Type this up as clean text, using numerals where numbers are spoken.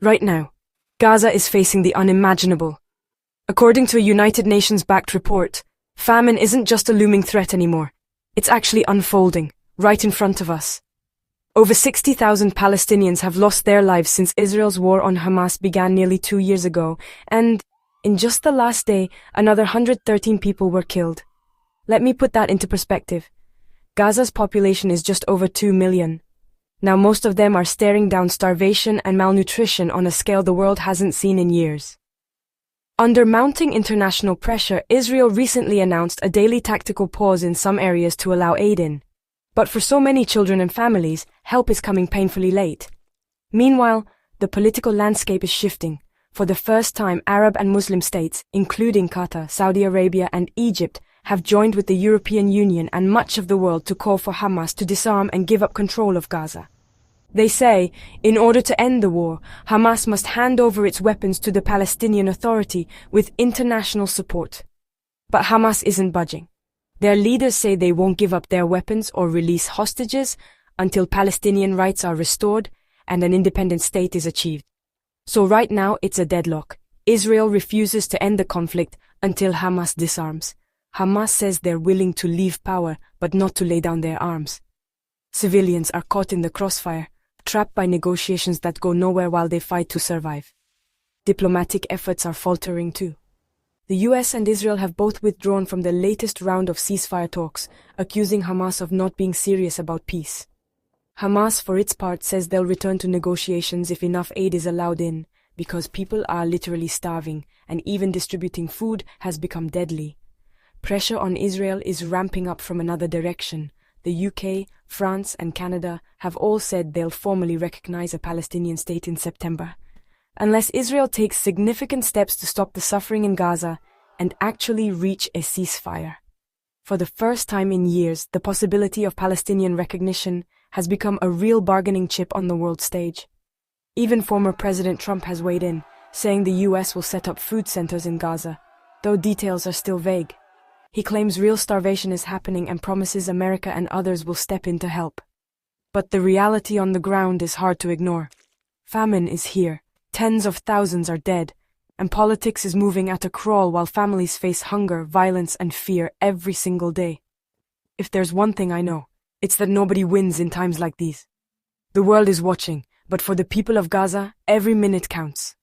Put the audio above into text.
Right now, Gaza is facing the unimaginable. According to a United Nations-backed report, famine isn't just a looming threat anymore. It's actually unfolding, right in front of us. Over 60,000 Palestinians have lost their lives since Israel's war on Hamas began nearly 2 years ago, and in just the last day, another 113 people were killed. Let me put that into perspective. Gaza's population is just over 2 million. Now most of them are staring down starvation and malnutrition on a scale the world hasn't seen in years. Under mounting international pressure, Israel recently announced a daily tactical pause in some areas to allow aid in. But for so many children and families, help is coming painfully late. Meanwhile, the political landscape is shifting. For the first time, Arab and Muslim states, including Qatar, Saudi Arabia, and Egypt, have joined with the European Union and much of the world to call for Hamas to disarm and give up control of Gaza. They say, in order to end the war, Hamas must hand over its weapons to the Palestinian Authority with international support. But Hamas isn't budging. Their leaders say they won't give up their weapons or release hostages until Palestinian rights are restored and an independent state is achieved. So right now it's a deadlock. Israel refuses to end the conflict until Hamas disarms. Hamas says they're willing to leave power but not to lay down their arms. Civilians are caught in the crossfire, trapped by negotiations that go nowhere while they fight to survive. Diplomatic efforts are faltering too. The US and Israel have both withdrawn from the latest round of ceasefire talks, accusing Hamas of not being serious about peace. Hamas, for its part, says they'll return to negotiations if enough aid is allowed in, because people are literally starving, and even distributing food has become deadly. Pressure on Israel is ramping up from another direction. The UK, France, and Canada have all said they'll formally recognize a Palestinian state in September, unless Israel takes significant steps to stop the suffering in Gaza and actually reach a ceasefire. For the first time in years, the possibility of Palestinian recognition has become a real bargaining chip on the world stage. Even former President Trump has weighed in, saying the US will set up food centers in Gaza, though details are still vague. He claims real starvation is happening and promises America and others will step in to help. But the reality on the ground is hard to ignore. Famine is here, tens of thousands are dead, and politics is moving at a crawl while families face hunger, violence, and fear every single day. If there's one thing I know, it's that nobody wins in times like these. The world is watching, but for the people of Gaza, every minute counts.